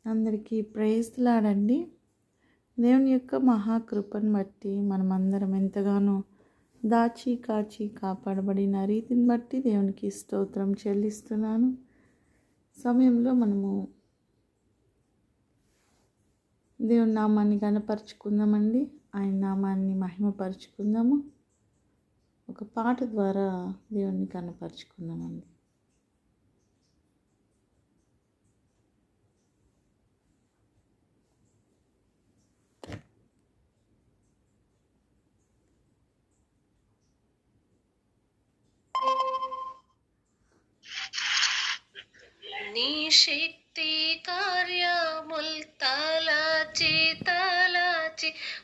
అందరికీ praise lord. దేవుని యొక్క మహాకృపను బట్టి మనమందరం ఎంతగానో దాచి కాచి కాపాడబడిన రీతిని బట్టి దేవునికి స్తోత్రం చెల్లిస్తున్నాను. సమయంలో మనము దేవుని నామాన్ని గణపరుచుకుందామండి. ఆయన నామాన్ని మహిమపరుచుకుందాము. ఒక పాట ద్వారా దేవుని కనపరుచుకుందామండి. నీ శక్తి కార్యముల్ తలచి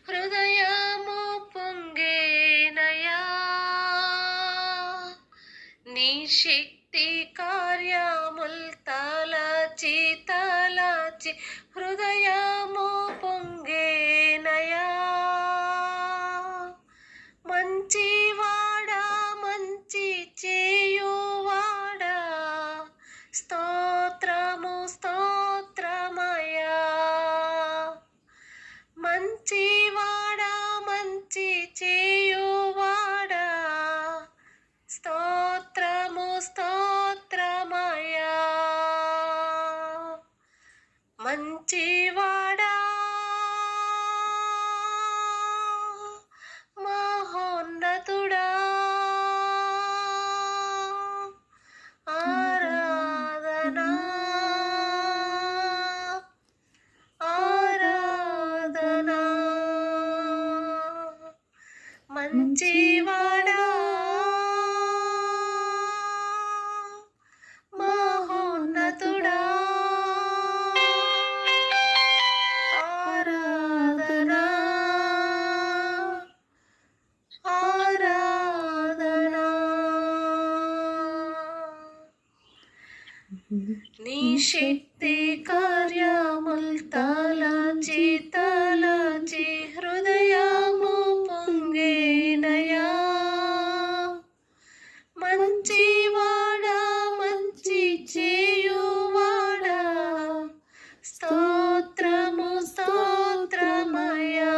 హృదయము పొంగేనయా. నీ శక్తి కార్యముల్ తలచి హృదయము పొంగేనయా. మంచివాడా మంచి చేయువాడా స్తోత్రము స్తోత్రమయా. మంచివాడా మంచి చేయువాడా స్తోత్రము స్తోత్రమయా. మంచివాడా మహోన్నతుడా ఆరాధనా ఆరాధనా. మంచివాడా మహోన్నతుడా ఆరాధనా ఆరాధనా. నీ శక్తి కార్యముల్ తలచి హృదయము పొంగేనయా. మంచివాడా మంచి చేయువాడా స్తోత్రము స్తోత్రమయా.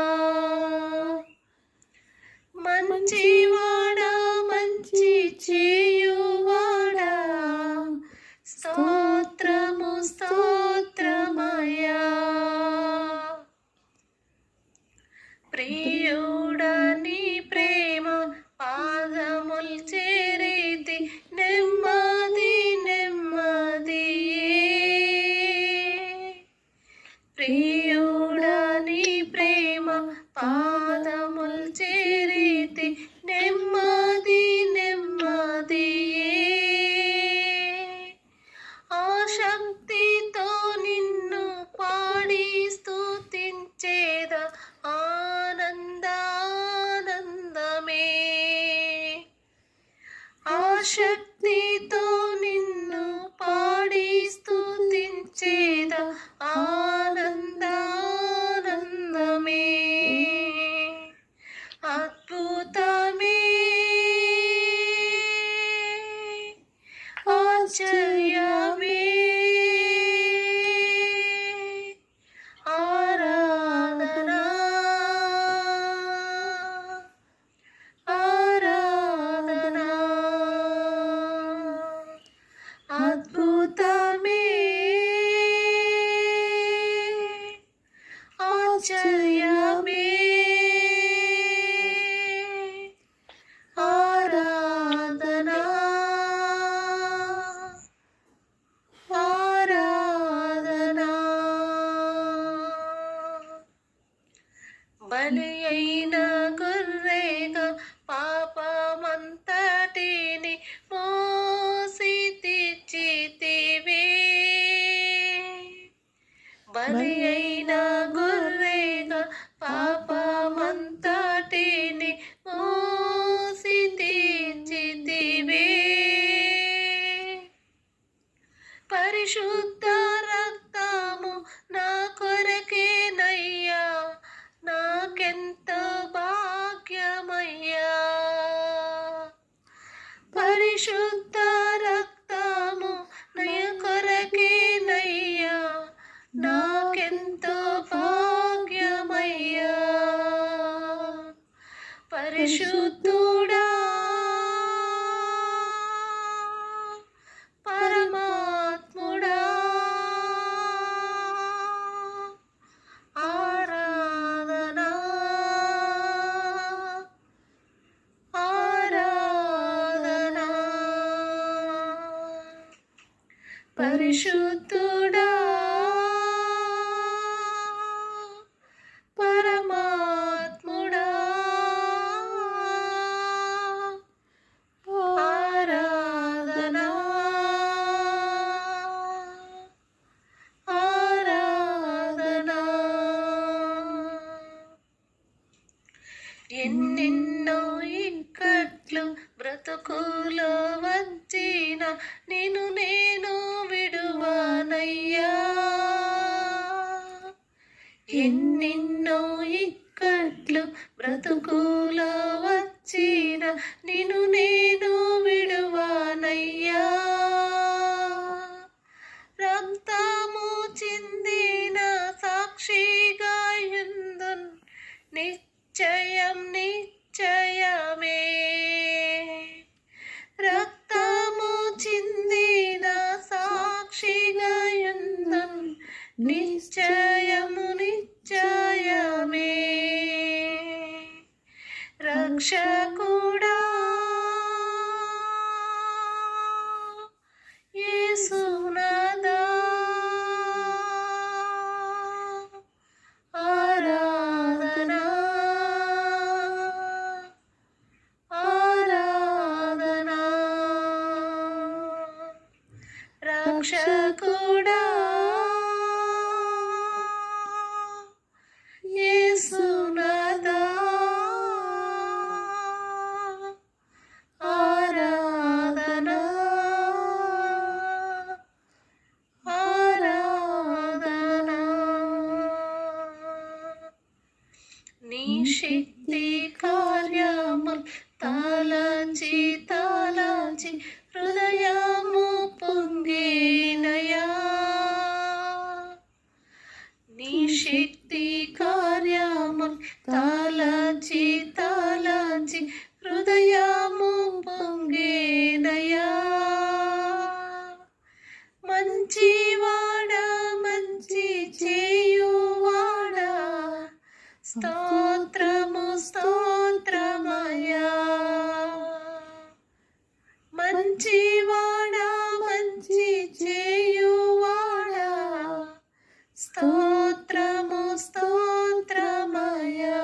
మంచివాడా మంచి చేయువాడా స్తోత్రము స్తోత్రమయా. ప్రియుడా నీ ప్రేమ పాదముల్ చేరితి నెమ్మది నెమ్మదియే. ప్రియుడా నీ ప్రేమ పాదముల్ చేరితి నెమ్మది నెమ్మదియే. ఆసక్తితో నిన్ను పాడి స్తుతించేద ఆనందానందమే. ఆసక్తితో నిన్ను పాడి స్తుతించేద ఆనందానందమే. అద్భుతమే ఆశ్చర్యమే ఆరాధనా ఆరాధనా. అద్భుతమే ఆశ్చర్యమే ఆరాధనా ఆరాధనా. బలి అయిన గొర్రెగా పాపమంతటిని మోసి తెచ్చితివే. బలి అయిన గొర్రెగా పాపమంతటిని మోసి తెచ్చితివే. పరిశుద్ధ రక్తము నా కొరకేనయ్యా, నాకెంత భాగ్యమయ్యా. పరిశుద్ధ రక్తము నా కొరకేనయ్యా, నా పరిశుద్ధుడా పరమాత్ముడా ఆరాధనా ఆరాధనా ఎన్నెన్నో ఇక్కట్లు బ్రతుకులో వచ్చిన నేను విడువానయ్యా ఎన్నెన్నో ఇక్కట్లు బ్రతుకులో వచ్చిన నేను విడువానయ్యా రక్తము చిందిన సాక్షిగా యుందున్ నిశ్చయం నిశ్చయమే రక్తము చిందిన సాక్షిగా యుందున్ నిశ్చయము నిశ్చయమే రక్షకుడా యేసునాథా ఆరాధనా ఆరాధనా రక్షకుడా యేసునాథా ఆరాధనా ఆరాధనా నీ శక్తి కార్యముల్ తలచి తలచి హృదయము పొంగినయా నీ శక్తి కార్యముల్ తలచి తలచి హృదయము పొంగినయా మంచివాడా మంచి చేయువాడా స్తోత్రము స్తోత్రమయా మంచివాడా మంచి చేయువాడా స్తోత్రము స్తోత్రమయా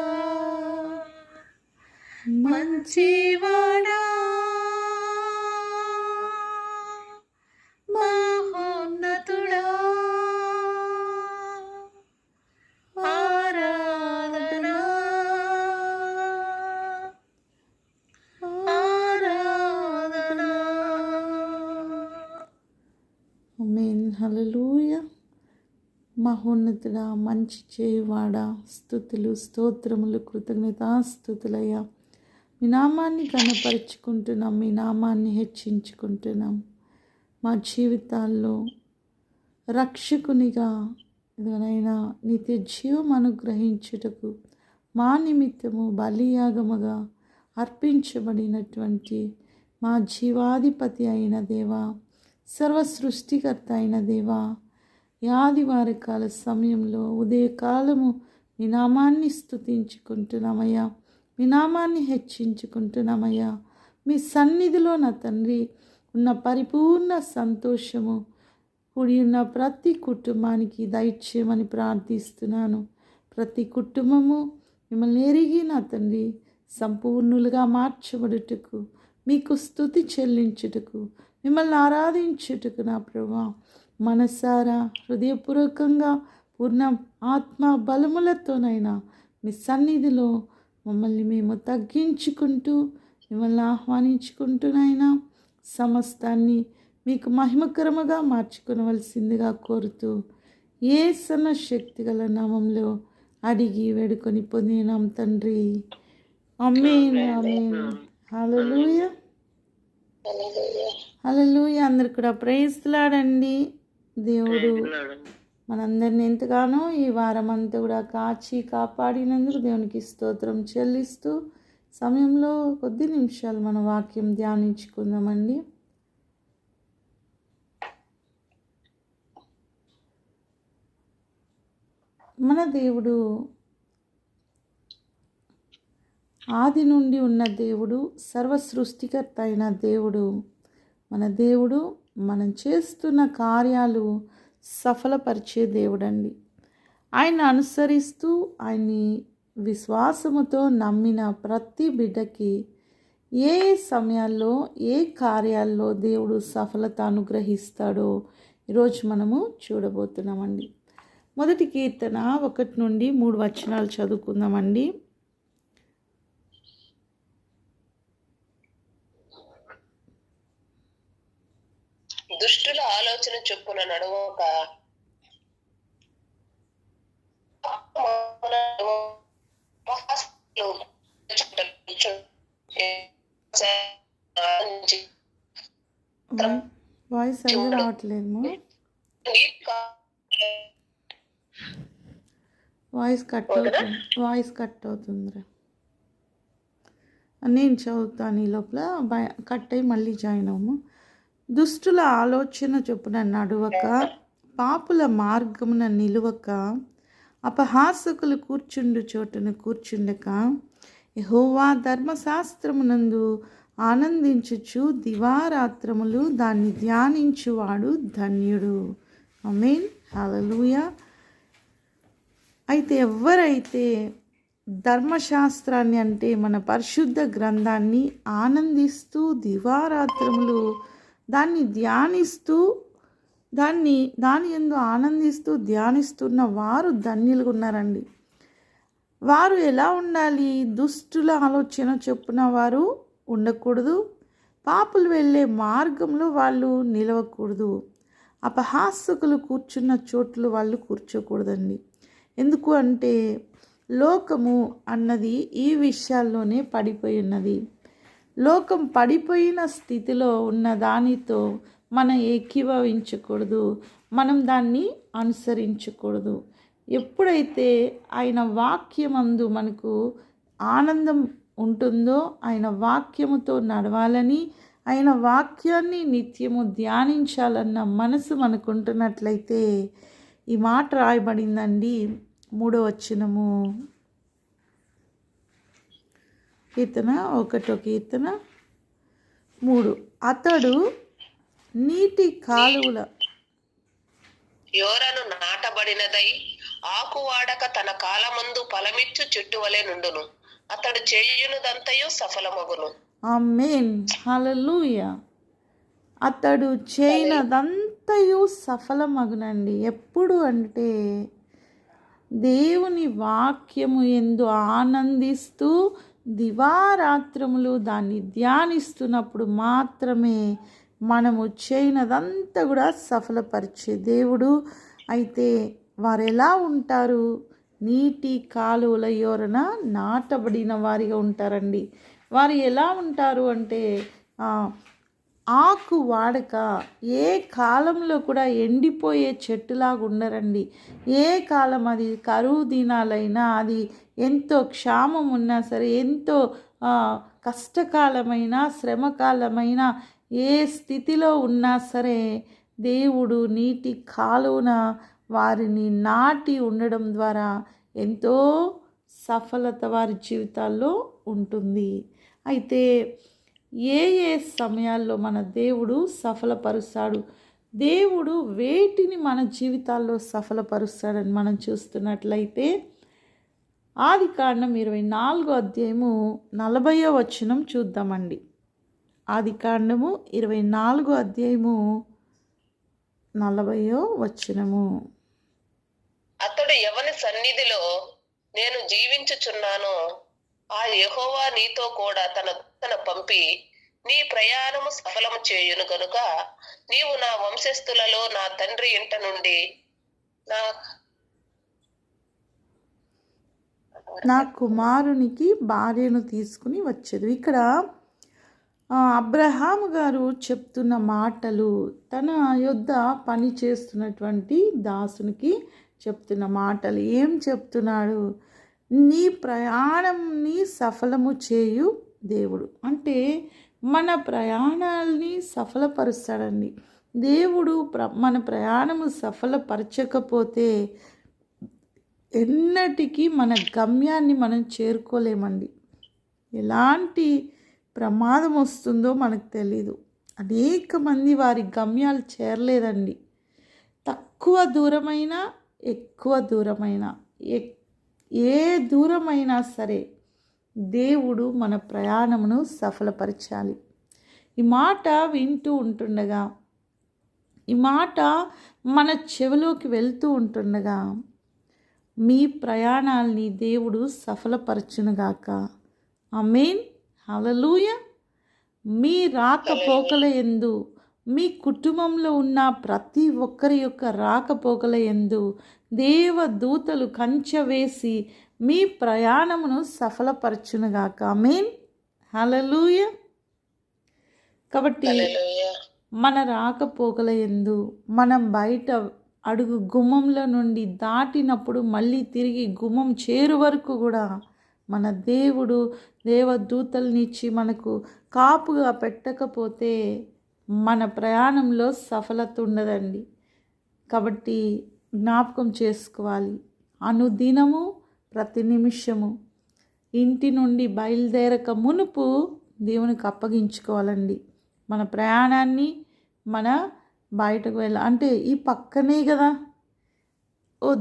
మంచివాడా మహోన్నతుడా ఆరాధనా ఆరాధనా ఆమేన్. హల్లెలూయా. మహోన్నతుడా, మంచి చేయువాడా, స్తుతులు స్తోత్రములు కృతజ్ఞతాస్తుతులయ్యా. మీ నామాన్ని కనపరుచుకుంటున్నాం, మీ నామాన్ని హెచ్చించుకుంటున్నాం. మా జీవితాల్లో రక్షకునిగా ఇదనైనా నిత్య జీవం అనుగ్రహించుటకు మా నిమిత్తము బలియాగముగా అర్పించబడినటువంటి మా జీవాధిపతి అయిన దేవా, సర్వ సృష్టికర్త అయిన దేవా, ఈ ఆదివార కాల సమయంలో ఉదయకాలము మీ నామాన్ని స్తుతించుకుంటున్నామయ్యా, మీ నామాన్ని హెచ్చించుకుంటున్నామయ్యా. మీ సన్నిధిలో నా తండ్రి ఉన్న పరిపూర్ణ సంతోషము కూడి ఉన్న ప్రతి కుటుంబానికి దయచేయమని ప్రార్థిస్తున్నాను. ప్రతి కుటుంబము మిమ్మల్ని ఎరిగి నా తండ్రి సంపూర్ణులుగా మార్చబడుటకు, మీకు స్తుతి చెల్లించుటకు, మిమ్మల్ని ఆరాధించుటకు నా ప్రభువా మనసారా హృదయపూర్వకంగా పూర్ణ ఆత్మ బలములతోనైనా మీ సన్నిధిలో మమ్మల్ని మేము తగ్గించుకుంటూ మిమ్మల్ని ఆహ్వానించుకుంటూనైనా సమస్తాన్ని మీకు మహిమకరముగా మార్చుకొనవలసిందిగా కోరుతూ యేసన్న శక్తిగల నామంలో అడిగి వేడుకొని పొందినాం తండ్రి. ఆమేన్ ఆమేన్. హల్లెలూయా హల్లెలూయా. అందరు కూడా ప్రైజ్లాడండి. దేవుడు మనందరిని ఎంతగానో ఈ వారం అంతా కూడా కాచి కాపాడినందుకు దేవునికి స్తోత్రం చెల్లిస్తూ సమయంలో కొద్ది నిమిషాలు మన వాక్యం ధ్యానించుకుందామండి. మన దేవుడు ఆది నుండి ఉన్న దేవుడు, సర్వ సృష్టికర్త అయిన దేవుడు. మన దేవుడు మనం చేస్తున్న కార్యాలు సఫలపరిచే దేవుడండి. ఆయన అనుసరిస్తూ ఆయన్ని విశ్వాసముతో నమ్మిన ప్రతి బిడ్డకి ఏ సమయాల్లో ఏ కార్యాల్లో దేవుడు సఫలత అనుగ్రహిస్తాడో ఈరోజు మనము చూడబోతున్నామండి. మొదటి కీర్తన 1 నుండి 3 వచనాలు చదువుకుందామండి. దుష్టుల ఆలోచన చొప్పున నడవక వాయిస్ అది రావట్లేదు. వాయిస్ కట్ అవుతుందిరా. నేను చదువుతాను ఈ లోపల కట్ అయ్యి మళ్ళీ జాయిన్ అవ్వము. దుష్టుల ఆలోచన చొప్పున నడవక, పాపుల మార్గమున నిలువక, అపహాసకులు కూర్చుండు చోటును కూర్చుండక, యెహోవా ధర్మశాస్త్రమునందు ఆనందించుచు దివారాత్రములు దాన్ని ధ్యానించువాడు ధన్యుడు. ఆమేన్, హల్లెలూయా. అయితే ఎవరైతే ధర్మశాస్త్రాన్ని అంటే మన పరిశుద్ధ గ్రంథాన్ని ఆనందిస్తూ దివారాత్రములు దాన్ని ధ్యానిస్తూ దాని యందు ఆనందిస్తూ ధ్యానిస్తున్న వారు ధన్యులుగా ఉన్నారండి. వారు ఎలా ఉండాలి? దుష్టుల ఆలోచన చొప్పున వారు ఉండకూడదు, పాపులు వెళ్ళే మార్గంలో వాళ్ళు నిలవకూడదు, అపహాసకులు కూర్చున్న చోట్లు వాళ్ళు కూర్చోకూడదండి. ఎందుకు అంటే లోకము అన్నది ఈ విషయాల్లోనే పడిపోయి ఉన్నది. లోకం పడిపోయిన స్థితిలో ఉన్న దానితో మనం ఏకీభవించకూడదు, మనం దాన్ని అనుసరించకూడదు. ఎప్పుడైతే ఆయన వాక్యమందు మనకు ఆనందం ఉంటుందో, ఆయన వాక్యముతో నడవాలని, ఆయన వాక్యాన్ని నిత్యము ధ్యానించాలన్న మనసు మనకు ఉంటున్నట్లయితే ఈ మాట రాయబడిందండి. 3వ వచనము, కీర్తన 1:3. అతడు నీటి కాలువల యోరను నాటబడినదై ఆకు వాడక తన కాలమందు ఫలమిచ్చు చెట్టు వలె నుండును. అతడు చేయునుదంతయు సఫలమగును. ఆమేన్, హల్లెలూయా. అతడు చేయనదంతయు సఫలమగునండి. ఎప్పుడు అంటే దేవుని వాక్యము యందు ఆనందిస్తూ దివారాత్రములు దాన్ని ధ్యానిస్తున్నప్పుడు మాత్రమే మనము చేయనదంతా కూడా సఫలపరిచే దేవుడు. అయితే వారు ఎలా ఉంటారు? నీటి కాలువల యోరన నాటబడిన వారిగా ఉంటారండి. వారు ఎలా ఉంటారు అంటే ఆకు వాడక ఏ కాలంలో కూడా ఎండిపోయే చెట్టులాగా ఉండరండి. ఏ కాలం, అది కరువు దినాలైనా, అది ఎంతో క్షామం ఉన్నా సరే, ఎంతో కష్టకాలమైన శ్రమకాలమైన ఏ స్థితిలో ఉన్నా సరే దేవుడు నీటి కాలువన వారిని నాటి ఉండడం ద్వారా ఎంతో సఫలత వారి జీవితాల్లో ఉంటుంది. అయితే ఏ సమయాల్లో మన దేవుడు సఫలపరుస్తాడు, దేవుడు వేటిని మన జీవితాల్లో సఫలపరుస్తాడని మనం చూస్తున్నట్లయితే ఆదికాండం 24:40 వచనం చూద్దామండి. ఆదికాండము 24:40 వచనము. అతడు ఎవని సన్నిధిలో నేను జీవించుచున్నానో ఆ యెహోవా నీతో కూడా తన దూతను పంపి నీ ప్రయాణము సఫలము చేయును గనుక నీవు నా వంశస్థులలో నా తండ్రి ఇంట నుండి నా కుమారునికి భార్యను తీసుకుని వచ్చేది. ఇక్కడ అబ్రహాము గారు చెప్తున్న మాటలు, తన యొద్ద పని చేస్తున్నటువంటి దాసునికి చెప్తున్న మాటలు. ఏం చెప్తున్నాడు? నీ ప్రయాణంని సఫలము చేయు దేవుడు. అంటే మన ప్రయాణాలని సఫలపరుస్తాడండి దేవుడు. మన ప్రయాణము సఫలపరచకపోతే ఎన్నటికీ మన గమ్యాన్ని మనం చేరుకోలేమండి. ఎలాంటి ప్రమాదం వస్తుందో మనకు తెలీదు. అనేక మంది వారి గమ్యాలు చేరలేదండి. తక్కువ ఎక్కువ దూరమైన ఏ దూరమైనా సరే దేవుడు మన ప్రయాణమును సఫలపరచాలి. ఈ మాట వింటూ ఉంటుండగా, ఈ మాట మన చెవిలోకి వెళ్తూ ఉంటుండగా మీ ప్రయాణాల్ని దేవుడు సఫలపరచునుగాక. ఆమేన్. హల్లెలూయా. మీ రాకపోకల యందు, మీ కుటుంబంలో ఉన్న ప్రతి ఒక్కరి యొక్క రాకపోకల యందు దేవదూతలు కంచె వేసి మీ ప్రయాణమును సఫలపరచునుగాక. ఆమేన్. హల్లెలూయా. కాబట్టి హల్లెలూయా. మన రాకపోకల యందు మనం బయట అడుగు గుమ్మంలో నుండి దాటినప్పుడు మళ్ళీ తిరిగి గుమ్మం చేరు వరకు కూడా మన దేవుడు దేవదూతలనిచ్చి మనకు కాపుగా పెట్టకపోతే మన ప్రయాణంలో సఫలత ఉండదండి. కాబట్టి జ్ఞాపకం చేసుకోవాలి. అనుదినము ప్రతి నిమిషము ఇంటి నుండి బయలుదేరక మునుపు దేవునికి అప్పగించుకోవాలండి. మన ప్రయాణాన్ని మన బయటకు అంటే ఈ పక్కనే కదా,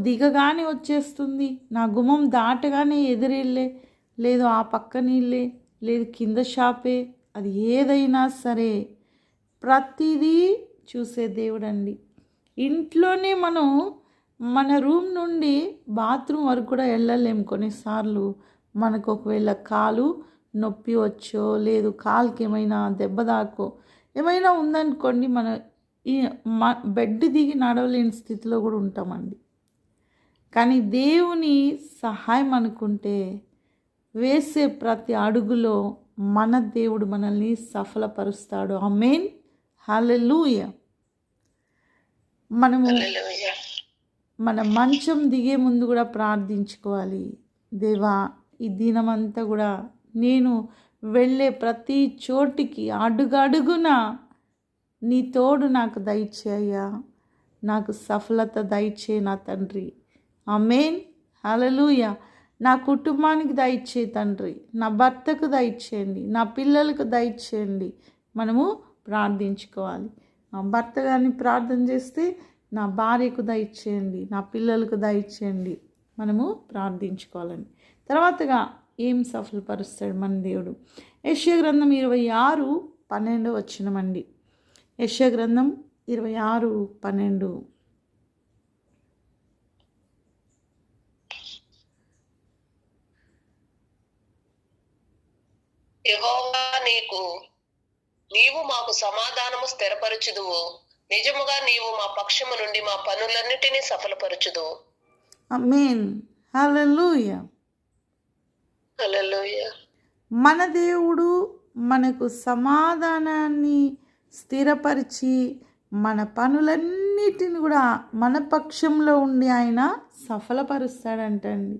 దిగగానే వచ్చేస్తుంది, నా గుమ్మం దాటగానే ఎదురెళ్ళే, లేదు ఆ పక్కన ఇల్లే, లేదు కింద షాపే, అది ఏదైనా సరే ప్రతిదీ చూసే దేవుడండి. ఇంట్లోనే మనం మన రూమ్ నుండి బాత్రూమ్ వరకు కూడా వెళ్ళలేము. కొన్నిసార్లు మనకు ఒకవేళ కాలు నొప్పి వచ్చో, లేదు కాలుకి ఏమైనా దెబ్బ తాకో ఏమైనా ఉందనుకోండి, మన ఈ బెడ్ దిగి నడవలేని స్థితిలో కూడా ఉంటామండి. కానీ దేవుని సహాయం అనుకుంటే వేసే ప్రతి అడుగులో మన దేవుడు మనల్ని సఫలపరుస్తాడు. ఆమేన్. హల్లెలూయా. మనము హల్లెలూయా. మన మంచం దిగే ముందు కూడా ప్రార్థించుకోవాలి. దేవా, ఈ దినమంతా కూడా నేను వెళ్ళే ప్రతి చోటికి అడుగడుగున నీ తోడు నాకు దయచేయ్యా, నాకు సఫలత దయచే నా తండ్రి. ఆమేన్. హల్లెలూయా. నా కుటుంబానికి దయచే తండ్రి, నా భర్తకు దయచేయండి, నా పిల్లలకు దయచేయండి. మనము ప్రార్థించుకోవాలి. నా భర్త గారిని ప్రార్థన చేస్తే నా భార్యకు దయచేయండి, నా పిల్లలకు దయచేయండి. మనము ప్రార్థించుకోవాలండి. తర్వాతగా ఏం సఫలపరుస్తాడు మన దేవుడు? యెషయా గ్రంథం 26:12 వచనమండి. యెషయా గ్రంథం 26:12. యెహోవా నీవు మాకు సమాధానము స్థిరపరచుదువు, నిజముగా నీవు మా పక్షము నుండి మా పనులన్నిటినీ సఫలపరచుదువు. ఆమేన్. హల్లెలూయా. హల్లెలూయా. మన దేవుడు మనకు సమాధానాన్ని స్థిరపరిచి మన పనులన్నిటిని కూడా మన పక్షంలో ఉండి ఆయన సఫలపరుస్తాడంటండి.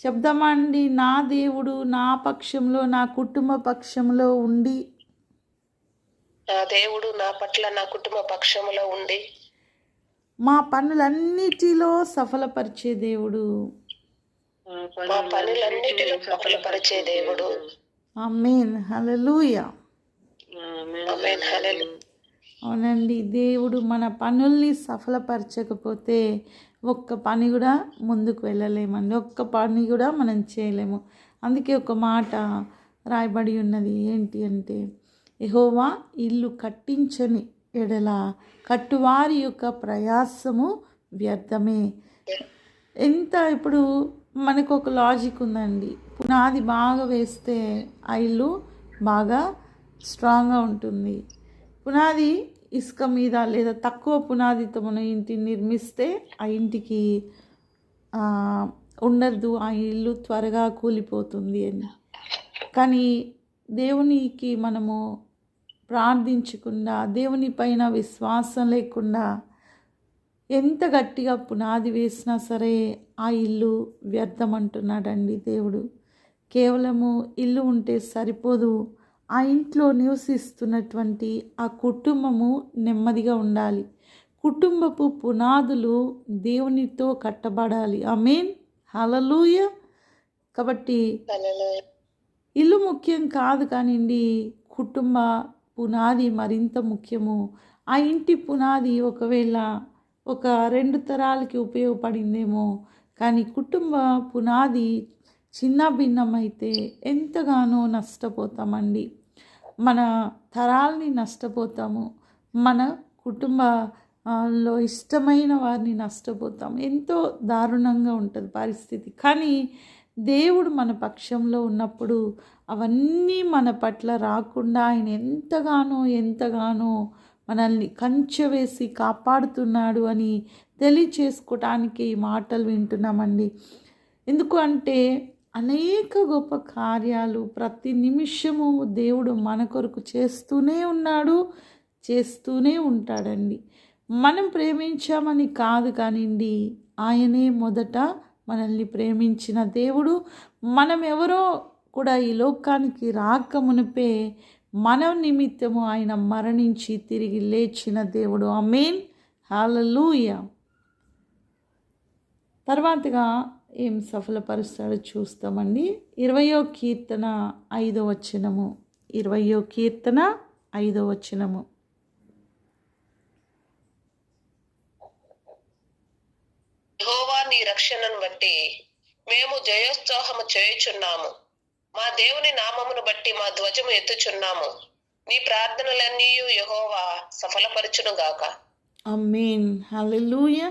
చెప్దామండి, నా దేవుడు నా పక్షంలో, నా కుటుంబ పక్షంలో ఉండి, నా దేవుడు నా పట్ల నా కుటుంబ పక్షములో ఉండి మా పనులన్నిటిలో సఫలపరిచే దేవుడు. మా పనులన్నిటిలో సఫలపరిచే దేవుడు. ఆమేన్. హల్లెలూయా. ఆమేన్. హల్లెలూయా. అవునండి, దేవుడు మన పనుల్ని సఫలపరచకపోతే ఒక్క పని కూడా ముందుకు వెళ్ళలేమండి, ఒక్క పని కూడా మనం చేయలేము. అందుకే ఒక మాట రాయబడి ఉన్నది, ఏంటి అంటే, యెహోవా ఇల్లు కట్టించని ఎడల కట్టువారి యొక్క ప్రయాసము వ్యర్థమే. ఇప్పుడు మనకు ఒక లాజిక్ ఉందండి. పునాది బాగా వేస్తే ఆ ఇల్లు బాగా స్ట్రాంగ్గా ఉంటుంది. పునాది ఇసుక మీద లేదా తక్కువ పునాదితో మనం ఇంటిని నిర్మిస్తే ఆ ఇంటికి ఉండదు, ఆ ఇల్లు త్వరగా కూలిపోతుంది అని. కానీ దేవునికి మనము ప్రార్థించకుండా, దేవుని పైన విశ్వాసం లేకుండా ఎంత గట్టిగా పునాది వేసినా సరే ఆ ఇల్లు వ్యర్థం అంటున్నాడండి దేవుడు. కేవలము ఇల్లు ఉంటే సరిపోదు, ఆ ఇంట్లో నివసిస్తున్నటువంటి ఆ కుటుంబము నెమ్మదిగా ఉండాలి. కుటుంబపు పునాదులు దేవునితో కట్టబడాలి. ఆమేన్. హల్లెలూయా. కాబట్టి ఇల్లు ముఖ్యం కాదు కానివ్వండి, కుటుంబ పునాది మరింత ముఖ్యము. ఆ ఇంటి పునాది ఒకవేళ ఒక 2 తరాలకి ఉపయోగపడిందేమో, కానీ కుటుంబ పునాది చిన్న భిన్నమైతే ఎంతగానో నష్టపోతామండి. మన తరాల్ని నష్టపోతాము, మన కుటుంబ లో ఇష్టమైన వారిని నష్టపోతాం. ఎంతో దారుణంగా ఉంటుంది పరిస్థితి. కానీ దేవుడు మన పక్షంలో ఉన్నప్పుడు అవన్నీ మన పట్ల రాకుండా ఆయన ఎంతగానో మనల్ని కంచె వేసి కాపాడుతున్నాడు అని తెలియచేసుకోవటానికి ఈ మాటలు వింటున్నామండి. ఎందుకు అంటే అనేక గొప్ప కార్యాలు ప్రతి నిమిషము దేవుడు మన కొరకు చేస్తూనే ఉన్నాడు, చేస్తూనే ఉంటాడండి. మనం ప్రేమించామని కాదు కానివ్వండి, ఆయనే మొదట మనల్ని ప్రేమించిన దేవుడు. మనం ఎవరో కూడా ఈ లోకానికి రాక మునిపే మన నిమిత్తము ఆయన మరణించి తిరిగి లేచిన దేవుడు. ఆమేన్, హల్లెలూయా. తర్వాతగా ఏం సఫలపరుస్తాడో చూస్తామండి. 20వ కీర్తన 5వ వచనము. 20వ కీర్తన 5వ వచనము. యెహోవా నీ రక్షణను బట్టి మేము జయోత్సాహము చేయుచున్నాము. మా దేవుని నామమును బట్టి మా ధ్వజము ఎత్తుచున్నాము. నీ ప్రార్థనలన్నీ యెహోవా సఫలపరచును గాక. ఆమేన్, హల్లెలూయా.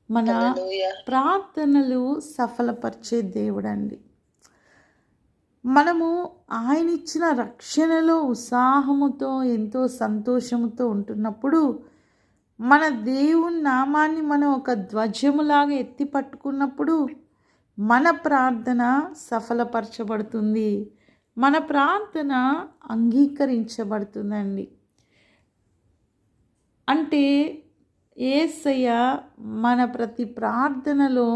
మన హల్లెలూయా. ప్రార్థనలు సఫలపరిచే దేవుడండి. మనము ఆయన ఇచ్చిన రక్షణలో ఉత్సాహముతో ఎంతో సంతోషముతో ఉంటున్నప్పుడు మన దేవుని నామాన్ని మనం ఒక ధ్వజములాగా ఎత్తి పట్టుకున్నప్పుడు మన ప్రార్థన సఫలపరచబడుతుంది, మన ప్రార్థన అంగీకరించబడుతుందండి. అంటే యేసయ్య మన ప్రతి ప్రార్థనలో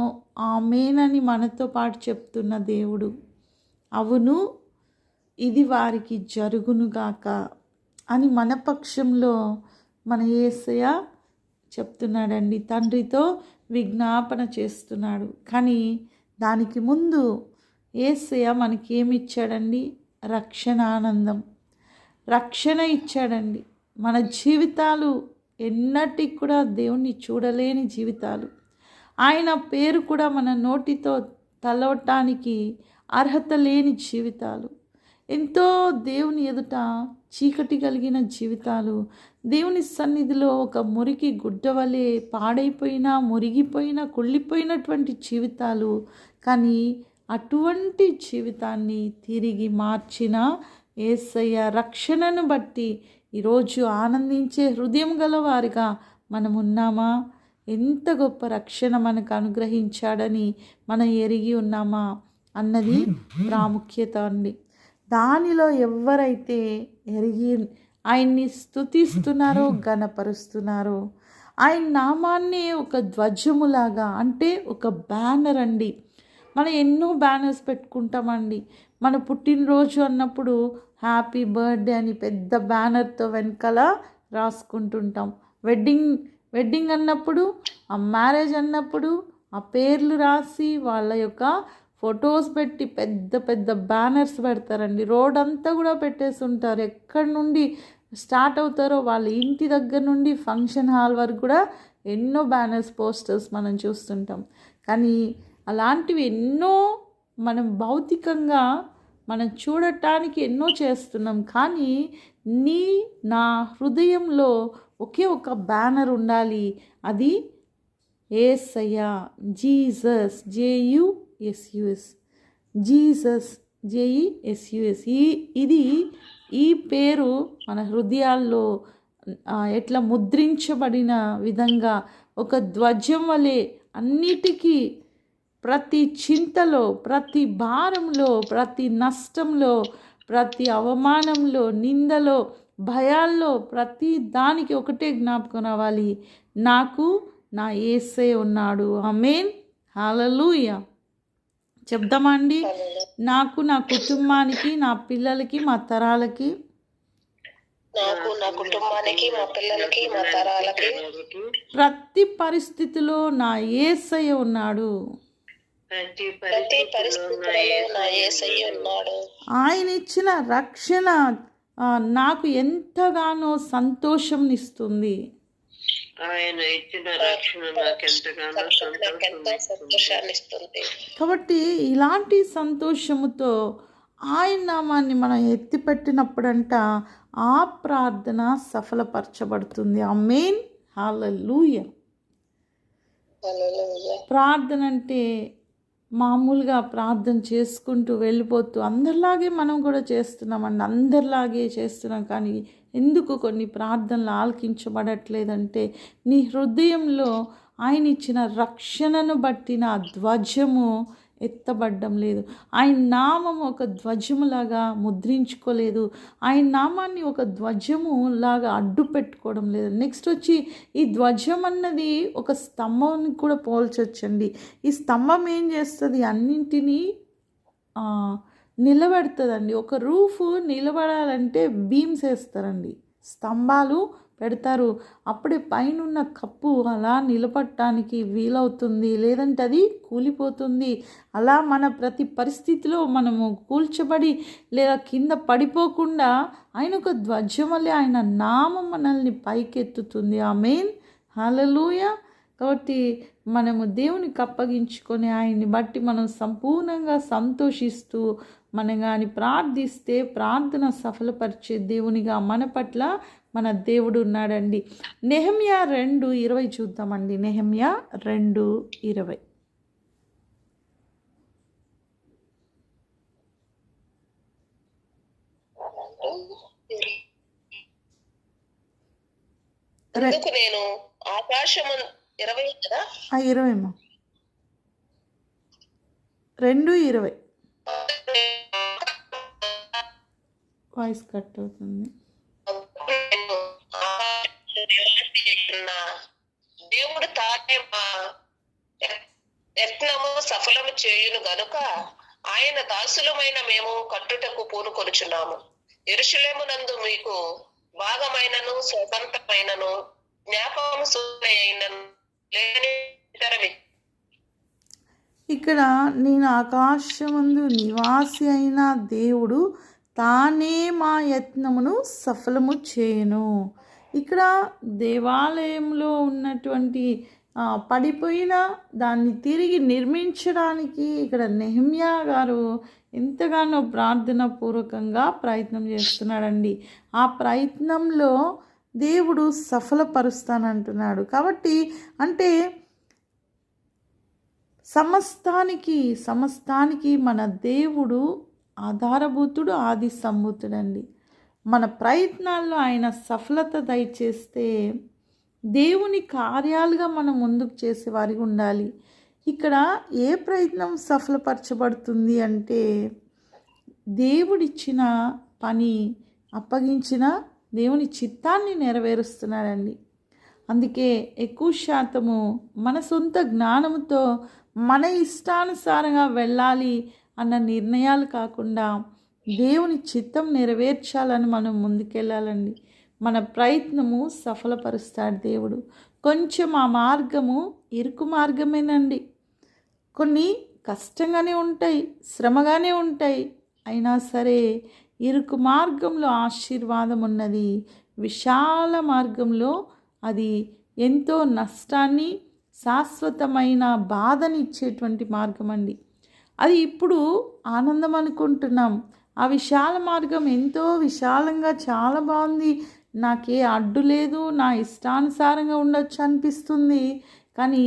ఆమేనని మనతో పాటు చెప్తున్న దేవుడు. అవును, ఇది వారికి జరుగునుగాక అని మన పక్షంలో మన యేసయ్య చెప్తున్నాడండి. తండ్రితో విజ్ఞాపన చేస్తున్నాడు. కానీ దానికి ముందు యేసయ్య మనకి ఏమి ఇచ్చాడండి? రక్షణ ఆనందం, రక్షణ ఇచ్చాడండి. మన జీవితాలు ఎన్నటికి కూడా దేవుణ్ణి చూడలేని జీవితాలు. ఆయన పేరు కూడా మన నోటితో తలవటానికి అర్హత లేని జీవితాలు. ఎంతో దేవుని ఎదుట చీకటి కలిగిన జీవితాలు, దేవుని సన్నిధిలో ఒక మురికి గుడ్డవలే పాడైపోయిన, మురిగిపోయిన, కుళ్ళిపోయినటువంటి జీవితాలు. కానీ అటువంటి జీవితాన్ని తిరిగి మార్చిన యేసయ్య రక్షణను బట్టి ఈరోజు ఆనందించే హృదయం గలవారిగా మనం ఉన్నామా? ఎంత గొప్ప రక్షణ మనకు అనుగ్రహించాడని మనం ఎరిగి ఉన్నామా అన్నది ప్రాముఖ్యత అండి. దానిలో ఎవరైతే ఎరిగి ఆయన్ని స్తుతిస్తున్నారో, ఘనపరుస్తున్నారో, ఆయన నామాన్ని ఒక ధ్వజములాగా, అంటే ఒక బ్యానర్ అండి. మనం ఎన్నో బ్యానర్స్ పెట్టుకుంటామండి. మన పుట్టినరోజు అన్నప్పుడు హ్యాపీ బర్త్డే అని పెద్ద బ్యానర్తో వెనకాల రాసుకుంటుంటాం. వెడ్డింగ్ అన్నప్పుడు, ఆ మ్యారేజ్ అన్నప్పుడు ఆ పేర్లు రాసి వాళ్ళ యొక్క ఫొటోస్ పెట్టి పెద్ద పెద్ద బ్యానర్స్ పెడతారండి. రోడ్ అంతా కూడా పెట్టేసి ఉంటారు. ఎక్కడి నుండి స్టార్ట్ అవుతారో వాళ్ళ ఇంటి దగ్గర నుండి ఫంక్షన్ హాల్ వరకు కూడా ఎన్నో బ్యానర్స్, పోస్టర్స్ మనం చూస్తుంటాం. కానీ అలాంటివి ఎన్నో మనం భౌతికంగా మనం చూడటానికి ఎన్నో చేస్తున్నాం. కానీ నా హృదయంలో ఒకే ఒక బ్యానర్ ఉండాలి. అది యేసయ్య, జీసస్, JUSUS, జీసస్, JESUS. ఈ పేరు మన హృదయాల్లో ఎట్లా ముద్రించబడిన విధంగా ఒక ధ్వజం వలె అన్నిటికీ, ప్రతి చింతలో, ప్రతి భారంలో, ప్రతి నష్టంలో, ప్రతి అవమానంలో, నిందలో, భయాల్లో, ప్రతి దానికి ఒకటే జ్ఞాపకం రావాలి, నాకు నా యేసయ్య ఉన్నాడు. ఆమేన్, హల్లెలూయా. చెప్దామా అండి? నాకు, నా కుటుంబానికి, నా పిల్లలకి, మా తరాలకి, నాకు, నా కుటుంబానికి, మా పిల్లలకి, మా తరాలకి ప్రతి పరిస్థితిలో నా యేసయ్య ఉన్నాడు. ప్రతి పరిస్థితిలో నా యేసయ్య ఉన్నాడు. ఆయన ఇచ్చిన రక్షణ నాకు ఎంతగానో సంతోషంనిస్తుంది. ఆయన ఇచ్చిన రక్షణ నాకెంతగానో నాకెంతో సంతోషాన్ని ఇస్తుంది. కాబట్టి ఇలాంటి సంతోషముతో ఆయన నామాన్ని మనం ఎత్తిపెట్టినప్పుడంట ఆ ప్రార్థన సఫలపరచబడుతుంది. ఆమేన్, హల్లెలూయా. హల్లెలూయా. ప్రార్థన అంటే మామూలుగా ప్రార్థన చేసుకుంటూ వెళ్ళిపోతూ అందరిలాగే మనం కూడా చేస్తున్నామండి, అందరిలాగే చేస్తున్నాం. కానీ ఎందుకు కొన్ని ప్రార్థనలు ఆలకించబడట్లేదంటే నీ హృదయంలో ఆయన ఇచ్చిన రక్షణను బట్టిన ధ్వజము ఎత్తబడ్డం లేదు. ఆయన నామం ఒక ధ్వజములాగా ముద్రించుకోలేదు. ఆయన నామాన్ని ఒక ధ్వజము లాగా అడ్డు పెట్టుకోవడం లేదు. నెక్స్ట్ వచ్చి ఈ ధ్వజం అన్నది ఒక స్తంభాన్ని కూడా పోల్చొచ్చండి. ఈ స్తంభం ఏం చేస్తుంది, అన్నింటినీ నిలబెడుతుందండి. ఒక రూఫ్ నిలబడాలంటే బీమ్స్ వేస్తారండి, స్తంభాలు పెడతారు, అప్పుడే పైనున్న కప్పు అలా నిలబడటానికి వీలవుతుంది, లేదంటే అది కూలిపోతుంది. అలా మన ప్రతి పరిస్థితిలో మనము కూల్చబడి లేదా కింద పడిపోకుండా ఆయన ఒక ధ్వజం వల్లే ఆయన నామం మనల్ని పైకెత్తుతుంది. ఆమేన్, హల్లెలూయా. కాబట్టి మనము దేవునికి అప్పగించుకొని ఆయన్ని బట్టి మనం సంపూర్ణంగా సంతోషిస్తూ మనం కానీ ప్రార్థిస్తే ప్రార్థన సఫలపరిచే దేవునిగా మన పట్ల మన దేవుడు ఉన్నాడండి. నెహెమ్యా 2:20 చూద్దామండి. నెహెమ్యా 2:20. అందుకు నేను ఆకాశము 20 కదా 20 అమ్మా, 2:20 వాయిస్ కట్ అవుతుంది. దేవుడు తానే మా యత్నము సఫలము చేయును గనుక ఆయన దాసులమైన మేము కట్టుటకు పూనుకొనుచున్నాము. యెరూషలేమునందు మీకు భాగమైనను స్వతంత్రమైనను జ్ఞాపకము సూచనయైనను లేని ఇతరవి. ఇక్కడ నేను ఆకాశమందు నివాసి అయిన దేవుడు తానే మా యత్నమును సఫలము చేయను. ఇక్కడ దేవాలయంలో ఉన్నటువంటి పడిపోయిన దాన్ని తిరిగి నిర్మించడానికి ఇక్కడ నెహెమ్యా గారు ఎంతగానో ప్రార్థన పూర్వకంగా ప్రయత్నం చేస్తున్నాడండి. ఆ ప్రయత్నంలో దేవుడు సఫలపరుస్తానంటున్నాడు. కాబట్టి అంటే సమస్తానికి మన దేవుడు ఆధారభూతుడు, ఆది సంభూతుడండి. మన ప్రయత్నాల్లో ఆయన సఫలత దయచేస్తే దేవుని కార్యాలుగా మనం ముందుకు చేసేవారిగా ఉండాలి. ఇక్కడ ఏ ప్రయత్నం సఫలపరచబడుతుంది అంటే దేవుడిచ్చిన పని అప్పగించిన దేవుని చిత్తాన్ని నెరవేరుస్తున్నాడండి. అందుకే ఎక్కువ శాతము మన సొంత జ్ఞానంతో మన ఇష్టానుసారంగా వెళ్ళాలి అన్న నిర్ణయాలు కాకుండా దేవుని చిత్తం నెరవేర్చాలని మనం ముందుకెళ్ళాలండి. మన ప్రయత్నము సఫలపరుస్తాడు దేవుడు. కొంచెం ఆ మార్గము ఇరుకు మార్గమేనండి, కొన్ని కష్టంగానే ఉంటాయి, శ్రమగానే ఉంటాయి. అయినా సరే ఇరుకు మార్గంలో ఆశీర్వాదం ఉన్నది, విశాల మార్గంలో అది ఎంతో నష్టాన్ని శాశ్వతమైన బాధని ఇచ్చేటువంటి మార్గం అండి. అది ఇప్పుడు ఆనందం అనుకుంటున్నాం. ఆ విశాల మార్గం ఎంతో విశాలంగా చాలా బాగుంది, నాకే అడ్డు లేదు, నా ఇష్టానుసారంగా ఉండొచ్చు అనిపిస్తుంది. కానీ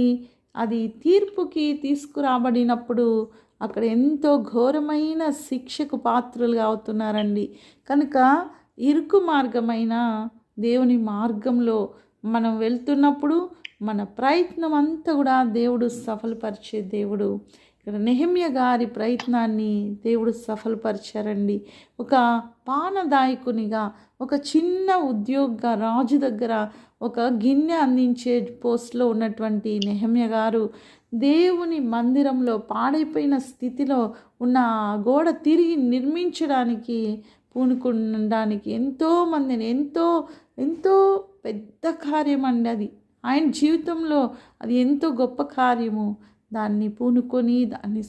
అది తీర్పుకి తీసుకురాబడినప్పుడు అక్కడ ఎంతో ఘోరమైన శిక్షకు పాత్రలుగా అవుతున్నారండి. కనుక ఇరుకు మార్గమైన దేవుని మార్గంలో మనం వెళ్తున్నప్పుడు మన ప్రయత్నం అంతా కూడా దేవుడు సఫలపరిచే దేవుడు. ఇక్కడ నెహెమ్యా గారి ప్రయత్నాన్ని దేవుడు సఫలపరిచారండి. ఒక పానదాయకునిగా, ఒక చిన్న ఉద్యోగ రాజు దగ్గర ఒక గిన్నె అందించే పోస్ట్లో ఉన్నటువంటి నెహెమ్యా గారు దేవుని మందిరంలో పాడైపోయిన స్థితిలో ఉన్న గోడ తిరిగి నిర్మించడానికి పూనుకోవడానికి ఎంతోమందిని ఎంతో పెద్ద కార్యం అండి అది. ఆయన జీవితంలో అది ఎంతో గొప్ప కార్యము. దాన్ని పూనుకొని దాన్ని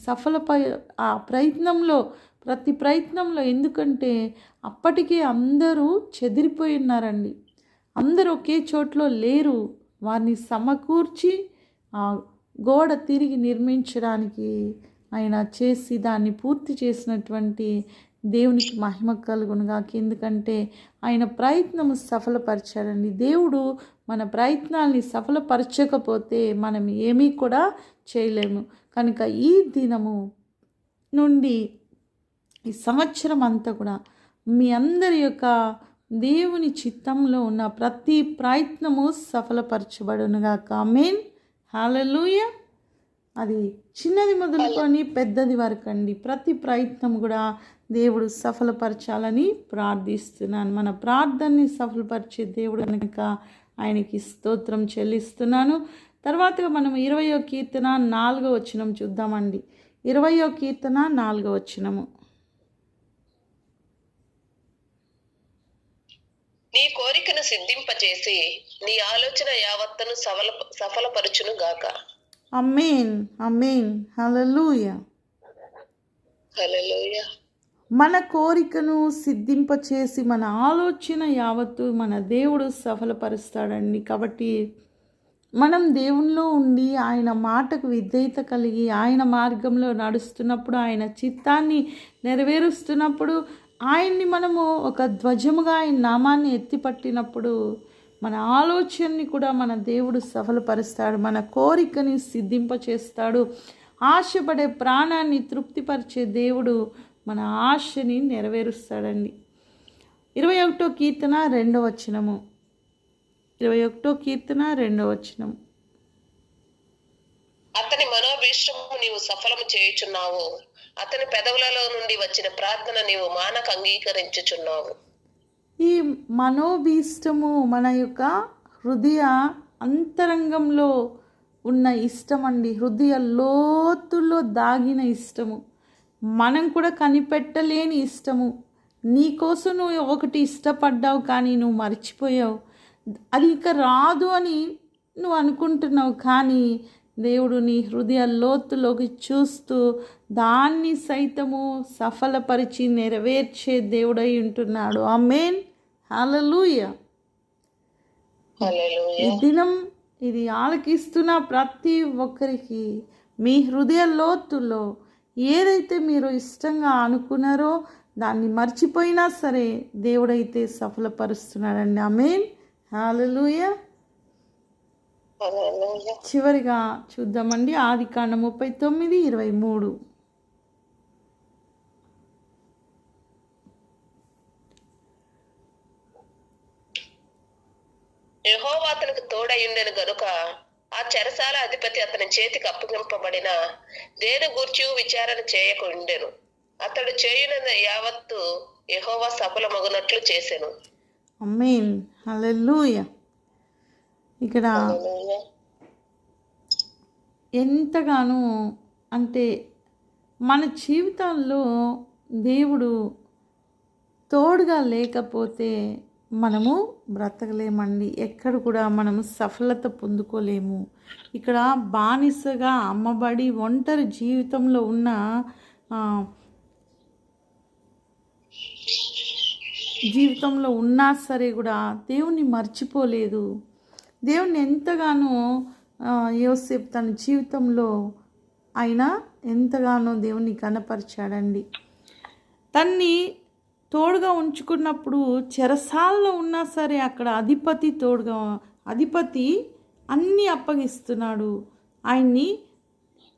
ఆ ప్రయత్నంలో ప్రతి ప్రయత్నంలో, ఎందుకంటే అప్పటికే అందరూ చెదిరిపోయి ఉన్నారండి, అందరూ ఒకే చోట్లో లేరు. వారిని సమకూర్చి ఆ గోడ తిరిగి నిర్మించడానికి ఆయన చేసి దాన్ని పూర్తి చేసినటువంటి దేవునికి మహిమ కలుగునుగా. ఎందుకంటే ఆయన ప్రయత్నము సఫలపరిచాడండి. దేవుడు మన ప్రయత్నాల్ని సఫలపరచకపోతే మనం ఏమీ కూడా చేయలేము. కనుక ఈ దినము నుండి ఈ సంవత్సరం అంతా కూడా మీ అందరి యొక్క దేవుని చిత్తంలో ఉన్న ప్రతి ప్రయత్నము సఫలపరచబడునుగాక. ఆమేన్. హల్లెలూయా. అది చిన్నది మొదలుకొని పెద్దది వరకు అండి, ప్రతి ప్రయత్నం కూడా దేవుడు సఫలపరచాలని ప్రార్థిస్తున్నాను. మన ప్రార్థనని సఫలపరిచే దేవుడు కనుక ఆయనకి స్తోత్రం చెల్లిస్తున్నాను. తర్వాతగా మనం 20వ కీర్తన 4వ వచనం చూద్దామండి. 20వ కీర్తన 4వ వచనము. నీ కోరికను సిద్ధింపచేసి నీ ఆలోచన యావత్తును సఫలపరచును గాక. ఆమేన్. ఆమేన్. హల్లెలూయా. హల్లెలూయా. మన కోరికను సిద్ధింపచేసి మన ఆలోచన యావత్తు మన దేవుడు సఫలపరుస్తాడండి. కాబట్టి మనం దేవునిలో ఉండి ఆయన మాటకు విధేయత కలిగి ఆయన మార్గంలో నడుస్తున్నప్పుడు, ఆయన చిత్తాన్ని నెరవేరుస్తున్నప్పుడు, ఆయన్ని మనము ఒక ధ్వజముగా ఆయన నామాన్ని ఎత్తిపట్టినప్పుడు మన ఆలోచనని కూడా మన దేవుడు సఫలపరుస్తాడు. మన కోరికని సిద్ధింపచేస్తాడు. ఆశపడే ప్రాణాన్ని తృప్తిపరిచే దేవుడు మన ఆశని నెరవేరుస్తాడండి. 21వ కీర్తన 2వ వచనము. 21వ కీర్తన 2వ వచనం. అతని మనోభీష్టము నీవు సఫలము చేయుచున్నావు, అతని పెదవులలో నుండి వచ్చిన ప్రార్థన నీవు మానక అంగీకరించుచున్నావు. ఈ మనోభీష్టము మన యొక్క హృదయ అంతరంగంలో ఉన్న ఇష్టం అండి. హృదయ లోతుల్లో దాగిన ఇష్టము, మనం కూడా కనిపెట్టలేని ఇష్టము. నీకోసం నువ్వు ఒకటి ఇష్టపడ్డావు కానీ నువ్వు మర్చిపోయావు. అది ఇక రాదు అని నువ్వు అనుకుంటున్నావు, కానీ దేవుడు నీ హృదయ లోతులోకి చూస్తూ దాన్ని సైతము సఫలపరిచి నెరవేర్చే దేవుడై ఉంటున్నాడు. ఆమేన్. హల్లెలూయా. ఈ దినం ఇది ఆలకిస్తున్న ప్రతి ఒక్కరికి మీ హృదయ లోతుల్లో ఏదైతే మీరు ఇష్టంగా అనుకున్నారో దాన్ని మర్చిపోయినా సరే దేవుడైతే సఫలపరుస్తున్నాడండి. ఆమేన్. హల్లెలూయా. చివరిగా చూద్దామండి ఆదికాండం 39:23. యెహోవా అతనికి తోడయుండెను గనుక ఆ చెరసాల అధిపతి అతని చేతికి అప్పగింపబడిన దేని గూర్చి విచారణ చేయకుండెను. అతడు చేయున యావత్తు యెహోవా సఫలమగునట్లు చేసెను. ఆమేన్. హల్లెలూయా. ఇక్కడ ఎంతగానో అంటే మన జీవితాల్లో దేవుడు తోడుగా లేకపోతే మనము బ్రతకలేమండి. ఎక్కడ కూడా మనము సఫలత పొందుకోలేము. ఇక్కడ బానిసగా అమ్మబడి ఒంటరి జీవితంలో ఉన్న జీవితంలో ఉన్నా సరే కూడా దేవుణ్ణి మర్చిపోలేదు. దేవుణ్ణి ఎంతగానో యోసేపు తన జీవితంలో ఆయన ఎంతగానో దేవుణ్ణి కనపరిచాడండి. తన్ని తోడుగా ఉంచుకున్నప్పుడు చెరసాల్లో ఉన్నా సరే అక్కడ అధిపతి అన్నీ అప్పగిస్తున్నాడు. ఆయన్ని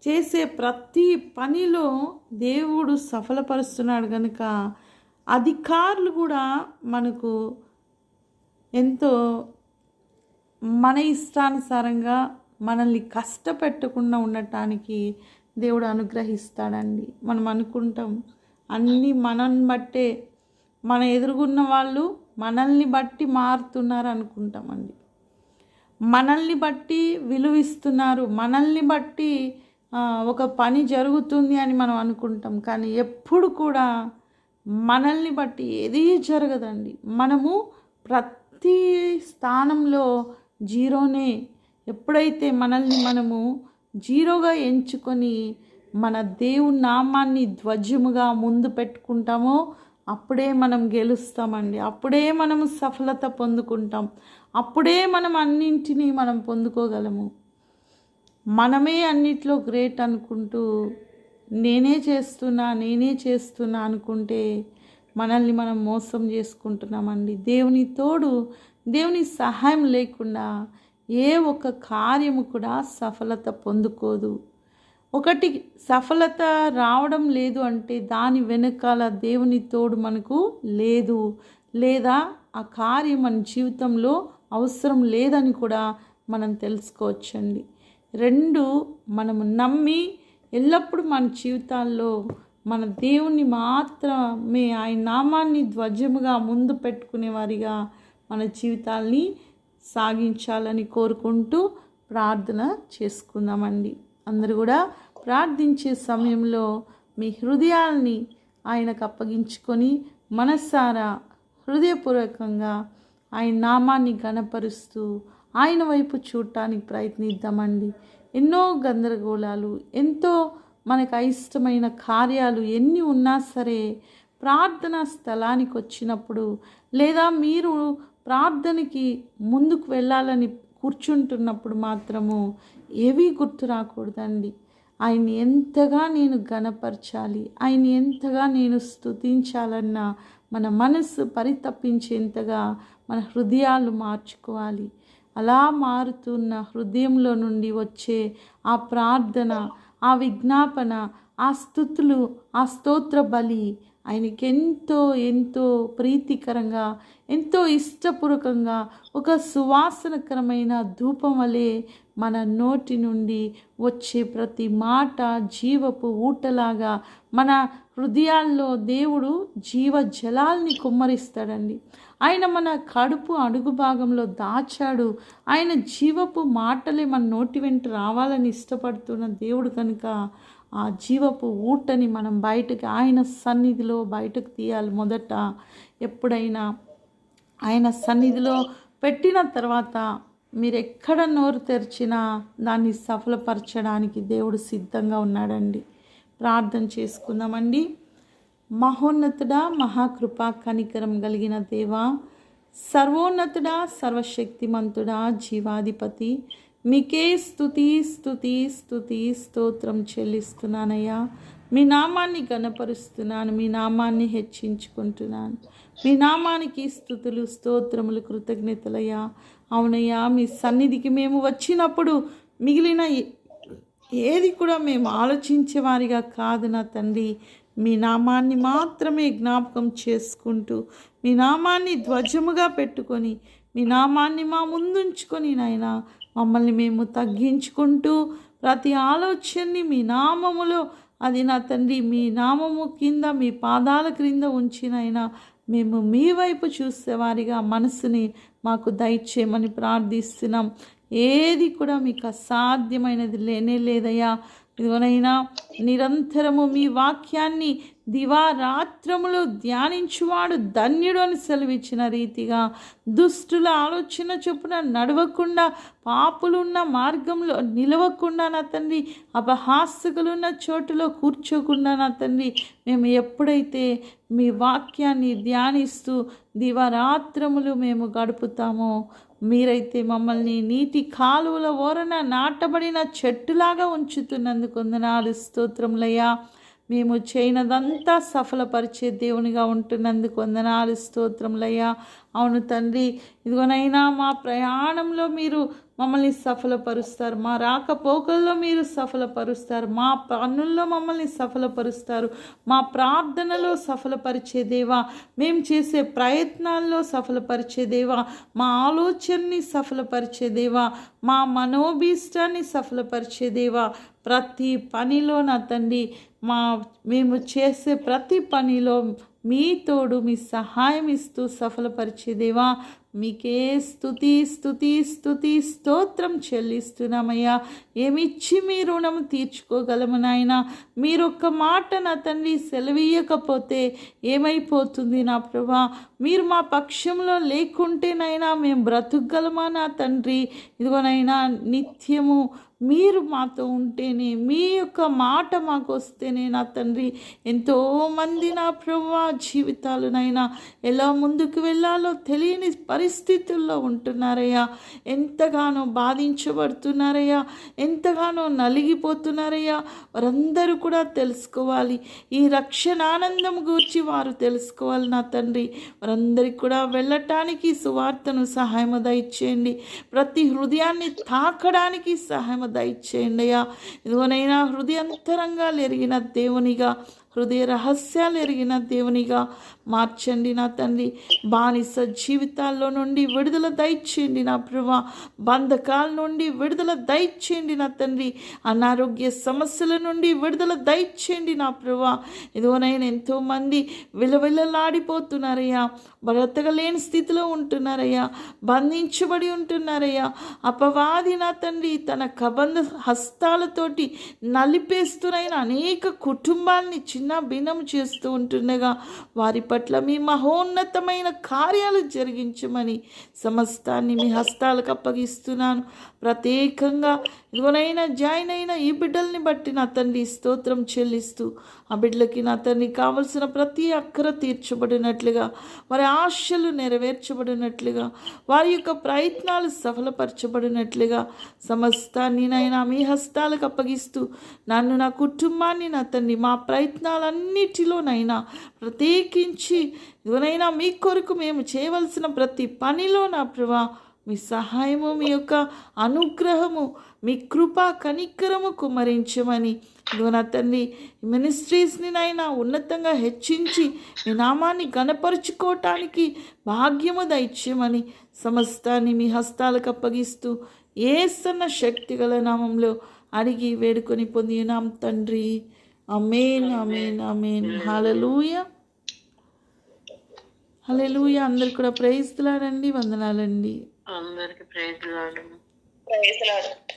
చేసే ప్రతి పనిలో దేవుడు సఫలపరుస్తున్నాడు. కనుక అధికారులు కూడా మనకు ఎంతో మన ఇష్టానుసారంగా మనల్ని కష్టపెట్టకుండా ఉండటానికి దేవుడు అనుగ్రహిస్తాడండి. మనం అనుకుంటాం అన్నీ మనల్ని బట్టే, మన ఎదురుగున్న వాళ్ళు మనల్ని బట్టి మారుతున్నారు అనుకుంటామండి. మనల్ని బట్టి విలువిస్తున్నారు, మనల్ని బట్టి ఒక పని జరుగుతుంది అని మనం అనుకుంటాం. కానీ ఎప్పుడు కూడా మనల్ని బట్టి ఏదీ జరగదండి. మనము ప్రతి స్థానంలో జీరోనే. ఎప్పుడైతే మనల్ని మనము జీరోగా ఎంచుకొని మన దేవుని నామాన్ని ధ్వజముగా ముందు పెట్టుకుంటామో అప్పుడే మనం గెలుస్తామండి. అప్పుడే మనము సఫలత పొందుకుంటాం. అప్పుడే మనం అన్నింటినీ మనం పొందుకోగలము. మనమే అన్నిట్లో గ్రేట్ అనుకుంటూ నేనే చేస్తున్నా అనుకుంటే మనల్ని మనం మోసం చేసుకుంటున్నామండి. దేవుని తోడు, దేవుని సహాయం లేకుండా ఏ ఒక్క కార్యము కూడా సఫలత పొందుకోదు. ఒకటి సఫలత రావడం లేదు అంటే దాని వెనకాల దేవుని తోడు మనకు లేదు, లేదా ఆ కార్యం మన జీవితంలో అవసరం లేదని కూడా మనం తెలుసుకోవచ్చండి. రెండు, మనము నమ్మి ఎల్లప్పుడూ మన జీవితాల్లో మన దేవుణ్ణి మాత్రమే, ఆయన నామాన్ని ధ్వజముగా ముందు పెట్టుకునే వారిగా మన జీవితాల్ని సాగించాలని కోరుకుంటూ ప్రార్థన చేసుకుందామండి. అందరూ కూడా ప్రార్థించే సమయంలో మీ హృదయాల్ని ఆయనకు అప్పగించుకొని మనసారా హృదయపూర్వకంగా ఆయన నామాన్ని గణపరుస్తూ ఆయన వైపు చూడటానికి ప్రయత్నిద్దామండి. ఎన్నో గందరగోళాలు, ఎంతో మనకు అయిష్టమైన కార్యాలు ఎన్ని ఉన్నా సరే ప్రార్థనా స్థలానికి వచ్చినప్పుడు, లేదా మీరు ప్రార్థనకి ముందుకు వెళ్ళాలని కూర్చుంటున్నప్పుడు మాత్రము ఏవీ గుర్తు రాకూడదండి. ఆయన్ని ఎంతగా నేను గణపరచాలి, ఆయన్ని ఎంతగా నేను స్తుతించాలన్న మన మనసు పరితపించేంతగా మన హృదయాలు మార్చుకోవాలి. అలా మారుతున్న హృదయంలో నుండి వచ్చే ఆ ప్రార్థన, ఆ విజ్ఞాపన, ఆ స్తుతులు, ఆ స్తోత్ర బలి ఆయనకి ఎంతో ఎంతో ప్రీతికరంగా, ఎంతో ఇష్టపూర్వకంగా, ఒక సువాసనకరమైన ధూపం వలె మన నోటి నుండి వచ్చే ప్రతి మాట జీవపు ఊటలాగా మన హృదయాల్లో దేవుడు జీవ జలాల్ని కుమ్మరిస్తాడండి. ఆయన మన కడుపు అడుగు భాగంలో దాచాడు. ఆయన జీవపు మాటలే మన నోటి వెంట రావాలని ఇష్టపడుతున్న దేవుడు కనుక ఆ జీవపు ఊటని మనం బయటకు, ఆయన సన్నిధిలో బయటకు తీయాలి. మొదట ఎప్పుడైనా ఆయన సన్నిధిలో పెట్టిన తర్వాత మీరు ఎక్కడ నోరు తెరిచినా దాన్ని సఫలపరచడానికి దేవుడు సిద్ధంగా ఉన్నాడండి. ప్రార్థన చేసుకుందామండి. మహోన్నతుడా, మహాకృపా కనికరం కలిగిన దేవా, సర్వోన్నతుడా, సర్వశక్తిమంతుడా, జీవాధిపతి, మీకే స్తుతి స్తుతి స్తుతి స్తోత్రం చెల్లిస్తున్నానయ్యా. మీ నామాన్ని గణపరుస్తున్నాను, మీ నామాన్ని హెచ్చించుకుంటున్నాను. మీ నామానికి స్తుతులు, స్తోత్రములు, కృతజ్ఞతలయ్యా. అవునయ్యా, మీ సన్నిధికి మేము వచ్చినప్పుడు మిగిలిన ఏది కూడా మేము ఆలోచించేవారిగా కాదు నా తండ్రి. మీ నామాన్ని మాత్రమే జ్ఞాపకం చేసుకుంటూ, మీ నామాన్ని ధ్వజముగా పెట్టుకొని, మీ నామాన్ని మా ముందుంచుకొని నాయనా మమ్మల్ని మేము తగ్గించుకుంటూ ప్రతి ఆలోచనని మీ నామములో, అది నా తండ్రి మీ నామము కింద, మీ పాదాల క్రింద ఉంచినైనా మేము మీ వైపు చూసేవారిగా మనసుని మాకు దయచేయమని ప్రార్థిస్తున్నాం. ఏది కూడా మీకు అసాధ్యమైనది లేనే లేదయ్యా. ఇదిగోనైనా నిరంతరము మీ వాక్యాన్ని దివారాత్రములు ధ్యానించువాడు ధన్యుడు అని సెలవిచ్చిన రీతిగా దుష్టుల ఆలోచన చొప్పున నడవకుండా, పాపులున్న మార్గంలో నిలవకుండా నా తండ్రి, అపహాసకులున్న చోటులో కూర్చోకుండా నా తండ్రి, మేము ఎప్పుడైతే మీ వాక్యాన్ని ధ్యానిస్తూ దివారాత్రములు మేము గడుపుతామో, మీరైతే మమ్మల్ని నీటి కాలువల ఓరన నాటబడిన చెట్టులాగా ఉంచుతున్నందుకు వందనాలు, స్తోత్రములయ్యా. మేము చేయనదంతా సఫలపరిచే దేవునిగా ఉంటున్నందుకు వందనాలు, స్తోత్రములయ్యా. అవును తండ్రి, ఇదిగోనైనా మా ప్రయాణంలో మీరు మమ్మల్ని సఫలపరుస్తారు, మా రాకపోకల్లో మీరు సఫలపరుస్తారు, మా పనుల్లో మమ్మల్ని సఫలపరుస్తారు, మా ప్రార్థనలో సఫలపరిచే దేవా, మేము చేసే ప్రయత్నాల్లో సఫలపరిచే దేవా, మా ఆలోచనని సఫలపరిచే దేవా, మా మనోభీష్టాన్ని సఫలపరిచే దేవా, ప్రతి పనిలో నా తండ్రి మేము చేసే ప్రతి పనిలో మీ తోడు, మీ సహాయం ఇస్తూ సఫలపరిచే దేవా, మీకే స్తుతి స్తుతి స్తుతి స్తోత్రం చెల్లిస్తున్నామయ్యా. ఏమిచ్చి మీ రుణం తీర్చుకోగలము నాయన. మీరొక్క మాట నా తండ్రి సెలవీయకపోతే ఏమైపోతుంది నా ప్రభా? మీరు మా పక్షంలో లేకుంటేనైనా మేము బ్రతుకగలమా నా తండ్రి? ఇదిగోనైనా నిత్యము మీరు మాతో ఉంటేనే, మీ యొక్క మాట మాకు వస్తేనే నా తండ్రి ఎంతోమంది నా ప్రభువా జీవితాలనైనా ఎలా ముందుకు వెళ్ళాలో తెలియని పరిస్థితుల్లో ఉంటున్నారయ్యా. ఎంతగానో బాధించబడుతున్నారయ్యా, ఎంతగానో నలిగిపోతున్నారయ్యా. వారందరూ కూడా తెలుసుకోవాలి, ఈ రక్షణ ఆనందం గూర్చి వారు తెలుసుకోవాలి నా తండ్రి. వారందరికీ కూడా వెళ్ళటానికి సువార్తను సహాయము దయచేయండి. ప్రతి హృదయాన్ని తాకడానికి సహాయము దయచేయండి అయ్యా. ఇదిగోనైనా హృదయంతరంగాలు ఎరిగిన దేవునిగా, హృదయ రహస్యాలు ఎరిగిన దేవునిగా మార్చండి నా తండ్రి. బానిస జీవితాల్లో నుండి విడుదల దయచేయండి నా ప్రభువా. బంధకాల నుండి విడుదల దయచేయండి నా తండ్రి. అనారోగ్య సమస్యల నుండి విడుదల దయచేయండి నా ప్రభువా. ఇదిగోనైనా ఎంతోమంది విలవిలలాడిపోతున్నారయ్యా, బ్రతకలేని స్థితిలో ఉంటున్నారయ్యా, బంధించబడి ఉంటున్నారయ్యా. అపవాది నా తండ్రి తన కబంధ హస్తాలతోటి నలిపేస్తున్న అనేక కుటుంబాల్ని చిన్న భిన్నం చేస్తూ ఉంటుండగా వారి పట్ల మీ మహోన్నతమైన కార్యాలు జరిగించమని సమస్తాన్ని మీ హస్తాలకు అప్పగిస్తున్నాను. ప్రత్యేకంగా ఇదిగోనైనా జాయిన్ అయిన ఈ బిడ్డల్ని బట్టి నా తండ్రి స్తోత్రం చెల్లిస్తూ, ఆ బిడ్డలకి నా తండ్రి కావలసిన ప్రతి అక్కర తీర్చబడినట్లుగా, వారి ఆశలు నెరవేర్చబడినట్లుగా, వారి యొక్క ప్రయత్నాలు సఫలపరచబడినట్లుగా సమస్తాన్ని నైనా మీ హస్తాలకు అప్పగిస్తూ, నన్ను, నా కుటుంబాన్ని నా తండ్రి మా ప్రయత్నాలన్నిటిలోనైనా ప్రత్యేకించి ఇవనైనా మీ కొరకు మేము చేయవలసిన ప్రతి పనిలో నా ప్రభా మీ సహాయము, మీ యొక్క అనుగ్రహము, మీ కృపా కనికరము కుమ్మరించమని ఇదిగో నా తండ్రి మినిస్ట్రీస్ని నైనా ఉన్నతంగా హెచ్చించి మీ నామాన్ని గణపరుచుకోవటానికి భాగ్యము దయచేయమని సమస్తాన్ని మీ హస్తాలకు అప్పగిస్తూ యేసన్న శక్తిగల నామంలో అడిగి వేడుకొని పొందినాం తండ్రి. ఆమేన్, ఆమేన్, ఆమేన్. హల్లెలూయా, హల్లెలూయా. అందరు కూడా ప్రైజ్ లాడండి. వందనాలండి. అందరికి ప్రైజ్ లార్డ్. Praise lord.